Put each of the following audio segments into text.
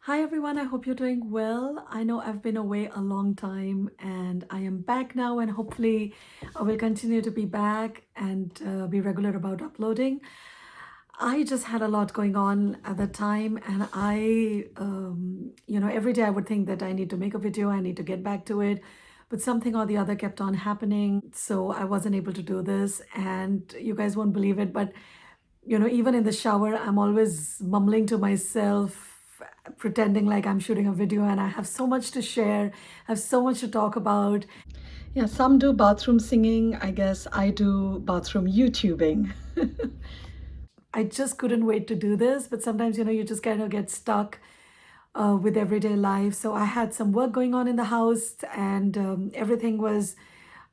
Hi everyone, I hope you're doing well. I know I've been away a long time and I am back now, and hopefully I will continue to be back and be regular about uploading. I just had a lot going on at the time, and every day I would think that I need to make a video, I need to get back to it, but something or the other kept on happening. So I wasn't able to do this, and you guys won't believe it, but even in the shower, I'm always mumbling to myself, pretending like I'm shooting a video, and I have so much to share, have so much to talk about. Yeah, some do bathroom singing. I guess I do bathroom YouTubing. I just couldn't wait to do this, but sometimes, you just kind of get stuck with everyday life. So I had some work going on in the house, and everything was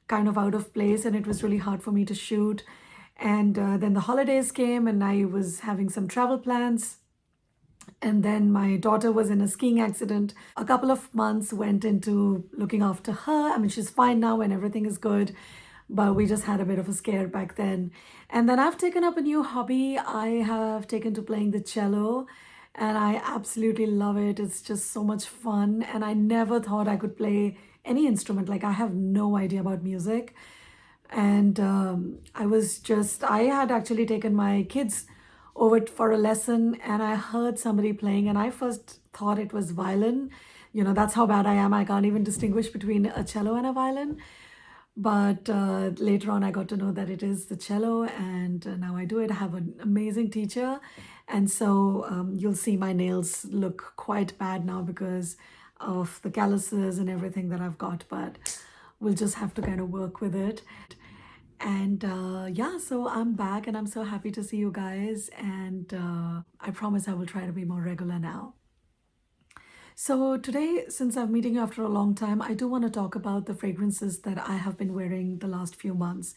kind of out of place, and it was really hard for me to shoot. And then the holidays came, and I was having some travel plans. And then my daughter was in a skiing accident. A couple of months went into looking after her. I mean, she's fine now and everything is good, but we just had a bit of a scare back then. And then I've taken up a new hobby. I have taken to playing the cello, and I absolutely love it. It's just so much fun. And I never thought I could play any instrument. Like, I have no idea about music. And I had actually taken my kids over for a lesson, and I heard somebody playing, and I first thought it was violin. That's how bad I am. I can't even distinguish between a cello and a violin. But later on, I got to know that it is the cello, and now I do it. I have an amazing teacher. And so you'll see my nails look quite bad now because of the calluses and everything that I've got, but we'll just have to kind of work with it. And yeah, so I'm back and I'm so happy to see you guys. And I promise I will try to be more regular now. So today, since I'm meeting you after a long time, I do want to talk about the fragrances that I have been wearing the last few months.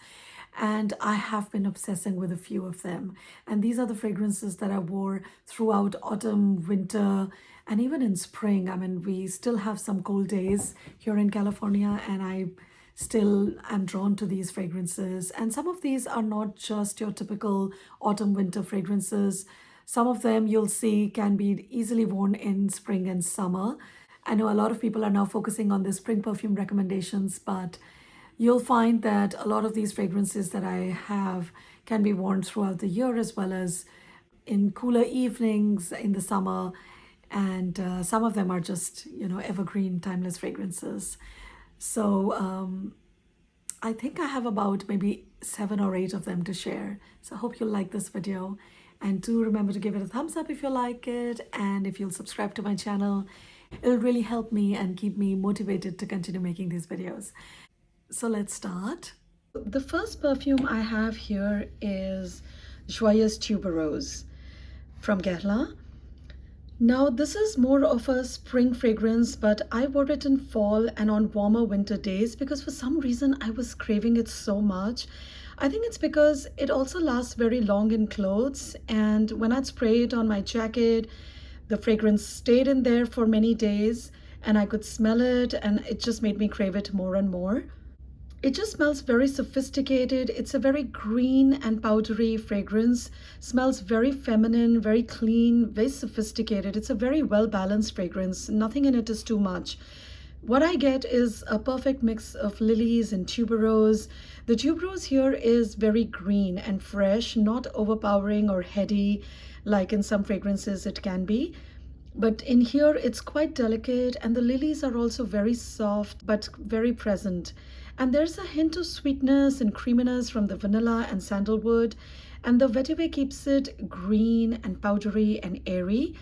And I have been obsessing with a few of them. And these are the fragrances that I wore throughout autumn, winter, and even in spring. I mean, we still have some cold days here in California, and I still am drawn to these fragrances. And some of these are not just your typical autumn winter fragrances. Some of them you'll see can be easily worn in spring and summer. I know a lot of people are now focusing on the spring perfume recommendations, but you'll find that a lot of these fragrances that I have can be worn throughout the year, as well as in cooler evenings in the summer. And some of them are just, evergreen, timeless fragrances. So I think I have about maybe 7 or 8 of them to share. So I hope you'll like this video. And do remember to give it a thumbs up if you like it. And if you'll subscribe to my channel, it'll really help me and keep me motivated to continue making these videos. So let's start. The first perfume I have here is Joyeuse Tuberose from Guerlain. Now, this is more of a spring fragrance, but I wore it in fall and on warmer winter days because for some reason I was craving it so much. I think it's because it also lasts very long in clothes, and when I'd spray it on my jacket, the fragrance stayed in there for many days and I could smell it, and it just made me crave it more and more. It just smells very sophisticated. It's a very green and powdery fragrance. Smells very feminine, very clean, very sophisticated. It's a very well-balanced fragrance. Nothing in it is too much. What I get is a perfect mix of lilies and tuberose. The tuberose here is very green and fresh, not overpowering or heady like in some fragrances it can be. But in here, it's quite delicate, and the lilies are also very soft but very present. And there's a hint of sweetness and creaminess from the vanilla and sandalwood, and the vetiver keeps it green and powdery and airy.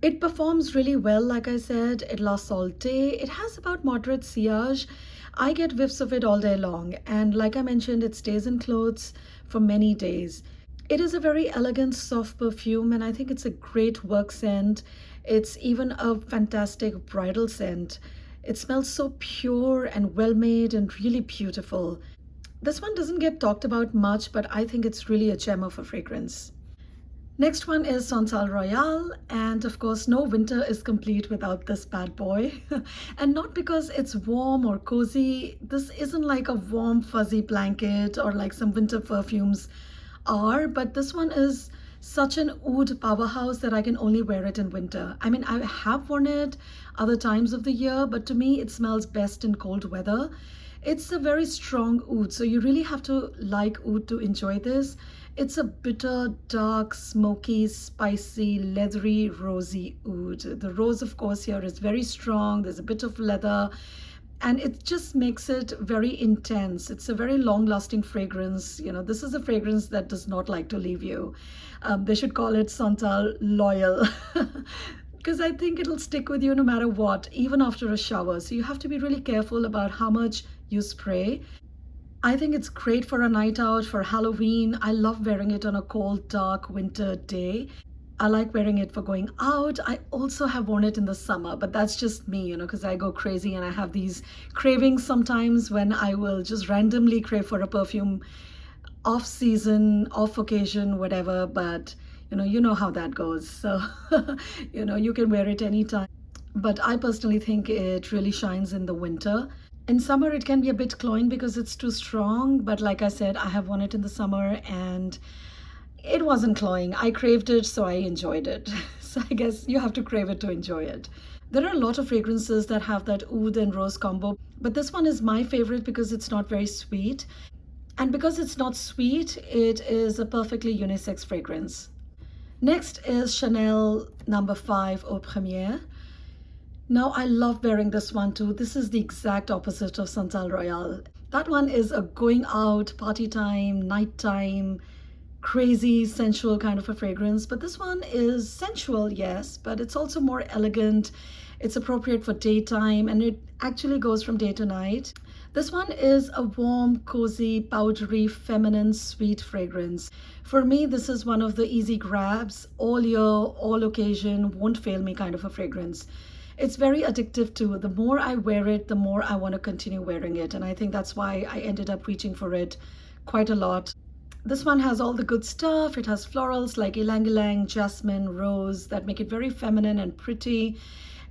It performs really well, like I said. It lasts all day. It has about moderate sillage. I get whiffs of it all day long, and like I mentioned, it stays in clothes for many days. It is a very elegant, soft perfume, and I think it's a great work scent. It's even a fantastic bridal scent. It smells so pure and well made and really beautiful. This one doesn't get talked about much, but I think it's really a gem of a fragrance. Next one is Santal Royale, and of course no winter is complete without this bad boy. And not because it's warm or cozy. This isn't like a warm fuzzy blanket or like some winter perfumes are, but this one is such an oud powerhouse that I can only wear it in winter. I mean, I have worn it other times of the year, but to me, it smells best in cold weather. It's a very strong oud, so you really have to like oud to enjoy this. It's a bitter, dark, smoky, spicy, leathery, rosy oud. The rose, of course, here is very strong. There's a bit of leather, and it just makes it very intense. It's a very long-lasting fragrance. You know, this is a fragrance that does not like to leave you. They should call it Santal Loyal. Because I think it'll stick with you no matter what, even after a shower. So you have to be really careful about how much you spray. I think it's great for a night out, for Halloween. I love wearing it on a cold, dark winter day. I like wearing it for going out. I also have worn it in the summer, but that's just me, you know, because I go crazy and I have these cravings sometimes when I will just randomly crave for a perfume off season, off occasion, whatever. But you know how that goes. So, you can wear it anytime. But I personally think it really shines in the winter. In summer, it can be a bit cloying because it's too strong. But like I said, I have worn it in the summer and it wasn't cloying. I craved it, so I enjoyed it. So I guess you have to crave it to enjoy it. There are a lot of fragrances that have that oud and rose combo, but this one is my favorite because it's not very sweet. And because it's not sweet, it is a perfectly unisex fragrance. Next is Chanel number 5 Eau Première. Now I love wearing this one too. This is the exact opposite of Santal Royal. That one is a going out, party time, nighttime, crazy, sensual kind of a fragrance. But this one is sensual, yes, but it's also more elegant. It's appropriate for daytime and it actually goes from day to night. This one is a warm, cozy, powdery, feminine, sweet fragrance. For me, this is one of the easy grabs, all year, all occasion, won't fail me kind of a fragrance. It's very addictive too. The more I wear it, the more I want to continue wearing it. And I think that's why I ended up reaching for it quite a lot. This one has all the good stuff. It has florals like ylang-ylang, jasmine, rose that make it very feminine and pretty.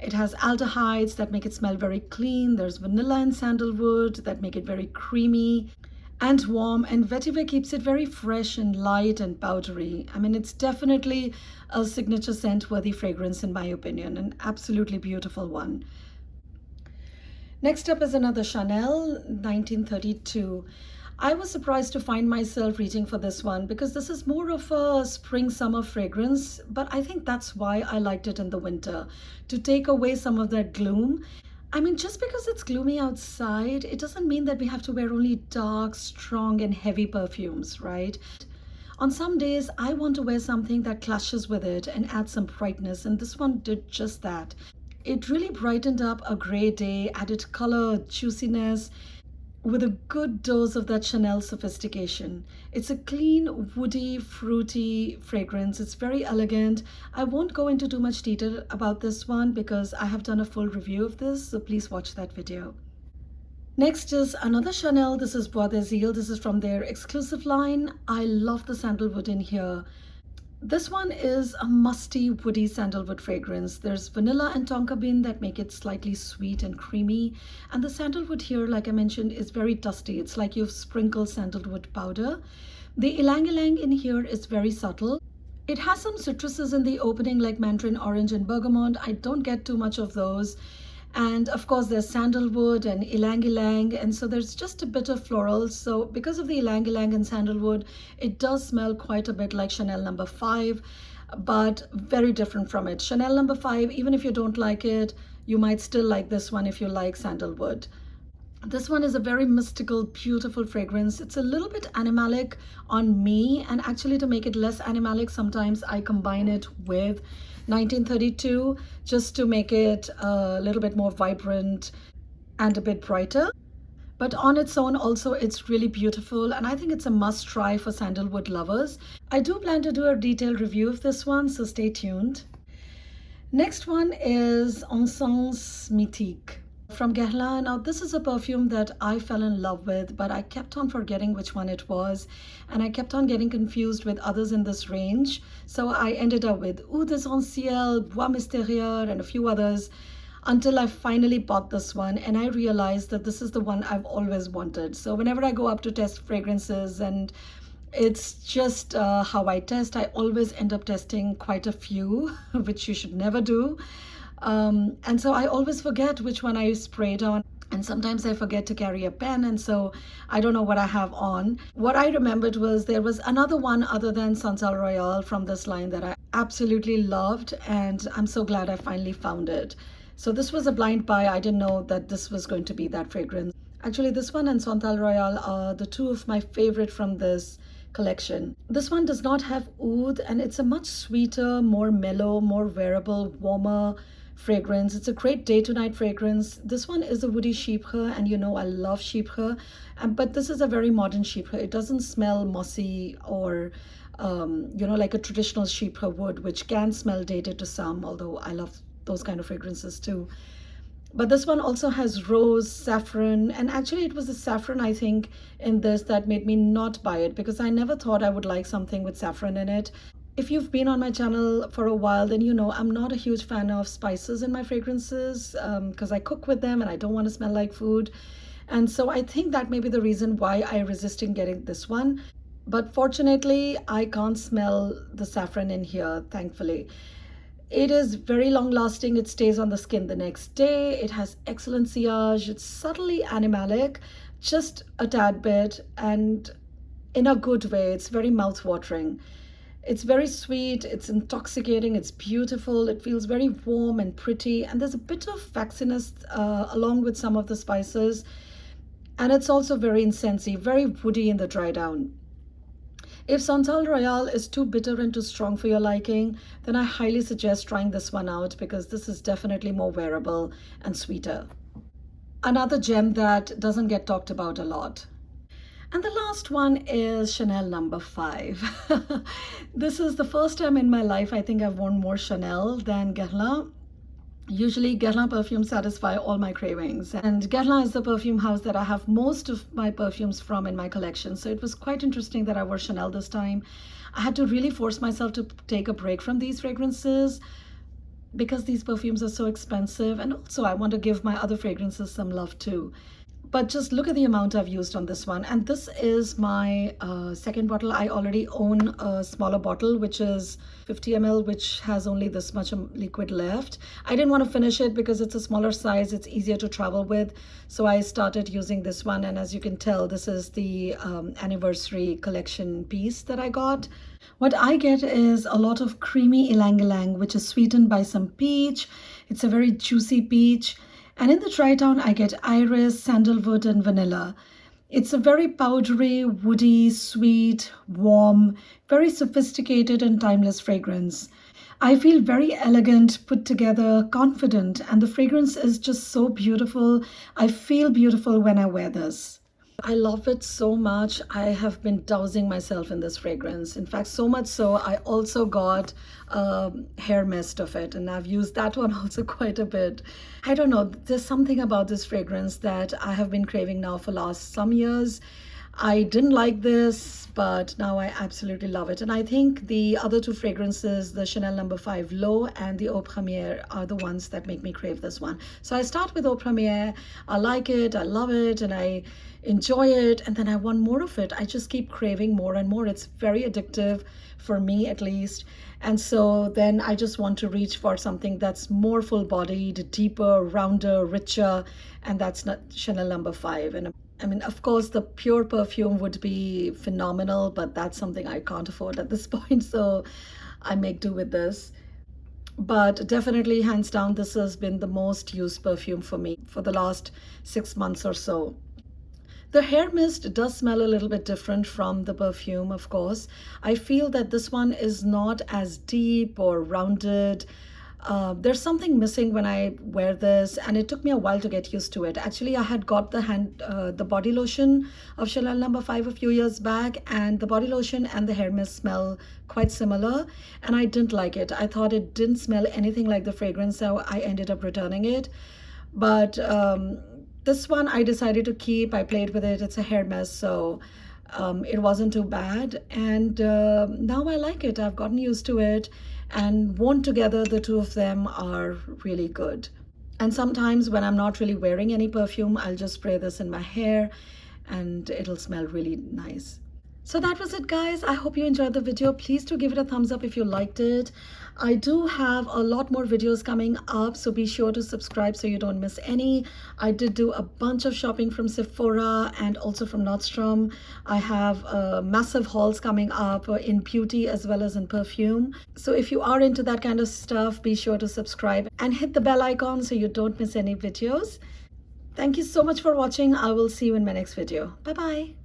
It has aldehydes that make it smell very clean. There's vanilla and sandalwood that make it very creamy and warm. And vetiver keeps it very fresh and light and powdery. I mean, it's definitely a signature scent-worthy fragrance in my opinion. An absolutely beautiful one. Next up is another Chanel 1932. I was surprised to find myself reaching for this one because this is more of a spring summer fragrance, but I think that's why I liked it in the winter, to take away some of that gloom. I mean, just because it's gloomy outside, it doesn't mean that we have to wear only dark, strong and heavy perfumes, right? On some days, I want to wear something that clashes with it and adds some brightness, and this one did just that. It really brightened up a gray day, added color, juiciness, with a good dose of that Chanel sophistication. It's a clean, woody, fruity fragrance. It's very elegant. I won't go into too much detail about this one because I have done a full review of this, so please watch that video. Next is another Chanel. This is Bois d'Azil. This is from their exclusive line. I love the sandalwood in here. This one is a musty, woody sandalwood fragrance. There's vanilla and tonka bean that make it slightly sweet and creamy. And the sandalwood here, like I mentioned, is very dusty. It's like you've sprinkled sandalwood powder. The ylang-ylang in here is very subtle. It has some citruses in the opening like mandarin orange and bergamot. I don't get too much of those. And of course there's sandalwood and ylang-ylang, and so there's just a bit of florals. So because of the ylang-ylang and sandalwood, it does smell quite a bit like Chanel number 5, but very different from it. Chanel number 5, even if you don't like it, you might still like this one if you like sandalwood. This one is a very mystical, beautiful fragrance. It's a little bit animalic on me, and actually to make it less animalic, sometimes I combine it with 1932 just to make it a little bit more vibrant and a bit brighter. But on its own also, it's really beautiful, and I think it's a must try for sandalwood lovers. I do plan to do a detailed review of this one, so stay tuned. Next one is Encens Mythique from Guerlain. Now this is a perfume that I fell in love with, but I kept on forgetting which one it was, and I kept on getting confused with others in this range. So I ended up with Oud Essentiel, Bois Mystérieux, and a few others until I finally bought this one, and I realized that this is the one I've always wanted. So whenever I go up to test fragrances and It's just how I test. I always end up testing quite a few, which you should never do. And so I always forget which one I sprayed on. And sometimes I forget to carry a pen, and so I don't know what I have on. What I remembered was there was another one other than Santal Royale from this line that I absolutely loved, and I'm so glad I finally found it. So this was a blind buy. I didn't know that this was going to be that fragrance. Actually, this one and Santal Royale are the two of my favorite from this collection. This one does not have oud, and it's a much sweeter, more mellow, more wearable, warmer fragrance. It's a great day to night fragrance. This one is a woody chypre, and you know I love chypre, but this is a very modern chypre. It doesn't smell mossy or like a traditional chypre would, which can smell dated to some, although I love those kind of fragrances too. But this one also has rose, saffron, and actually it was the saffron, I think, in this that made me not buy it, because I never thought I would like something with saffron in it. If you've been on my channel for a while, then you know I'm not a huge fan of spices in my fragrances, because I cook with them and I don't want to smell like food. And so I think that may be the reason why I resisted getting this one. But fortunately, I can't smell the saffron in here, thankfully. It is very long lasting. It stays on the skin the next day. It has excellent sillage. It's subtly animalic, just a tad bit, and in a good way. It's very mouth-watering. It's very sweet, it's intoxicating, it's beautiful, it feels very warm and pretty, and there's a bit of waxiness along with some of the spices. And it's also very incensey, very woody in the dry down. If Santal Royale is too bitter and too strong for your liking, then I highly suggest trying this one out, because this is definitely more wearable and sweeter. Another gem that doesn't get talked about a lot. And the last one is Chanel number 5. This is the first time in my life I think I've worn more Chanel than Guerlain. Usually Guerlain perfumes satisfy all my cravings, and Guerlain is the perfume house that I have most of my perfumes from in my collection. So it was quite interesting that I wore Chanel this time. I had to really force myself to take a break from these fragrances because these perfumes are so expensive, and also I want to give my other fragrances some love too. But just look at the amount I've used on this one. And this is my second bottle. I already own a smaller bottle, which is 50 ml, which has only this much liquid left. I didn't want to finish it because it's a smaller size. It's easier to travel with. So I started using this one. And as you can tell, this is the anniversary collection piece that I got. What I get is a lot of creamy ylang-ylang, which is sweetened by some peach. It's a very juicy peach. And in the dry down, I get iris, sandalwood, and vanilla. It's a very powdery, woody, sweet, warm, very sophisticated and timeless fragrance. I feel very elegant, put together, confident, and the fragrance is just so beautiful. I feel beautiful when I wear this. I love it so much. I have been dousing myself in this fragrance. In fact, so much so, I also got a hair mist of it, and I've used that one also quite a bit. I don't know, there's something about this fragrance that I have been craving now for last some years. I didn't like this, but now I absolutely love it. And I think the other two fragrances, the Chanel number 5 Low and the Eau Première, are the ones that make me crave this one. So I start with Eau Première. I like it, I love it, and I enjoy it, and then I want more of it. I just keep craving more and more. It's very addictive for me, at least. And so then I just want to reach for something that's more full-bodied, deeper, rounder, richer, and that's not Chanel number 5. And I mean, of course, the pure perfume would be phenomenal, but that's something I can't afford at this point, so I make do with this. But definitely, hands down, this has been the most used perfume for me for the last 6 months or so. The hair mist does smell a little bit different from the perfume, of course. I feel that this one is not as deep or rounded. There's something missing when I wear this, and it took me a while to get used to it. Actually, I had got the body lotion of Chanel number 5 a few years back, and the body lotion and the hair mist smell quite similar, and I didn't like it. I thought it didn't smell anything like the fragrance, so I ended up returning it. But this one I decided to keep. I played with it. It's a hair mist, so it wasn't too bad. And now I like it. I've gotten used to it. And worn together, the two of them are really good. And sometimes when I'm not really wearing any perfume, I'll just spray this in my hair and it'll smell really nice. So that was it, guys. I hope you enjoyed the video. Please do give it a thumbs up if you liked it. I do have a lot more videos coming up, so be sure to subscribe so you don't miss any. I did do a bunch of shopping from Sephora and also from Nordstrom. I have massive hauls coming up in beauty as well as in perfume. So if you are into that kind of stuff, be sure to subscribe and hit the bell icon so you don't miss any videos. Thank you so much for watching. I will see you in my next video. Bye bye.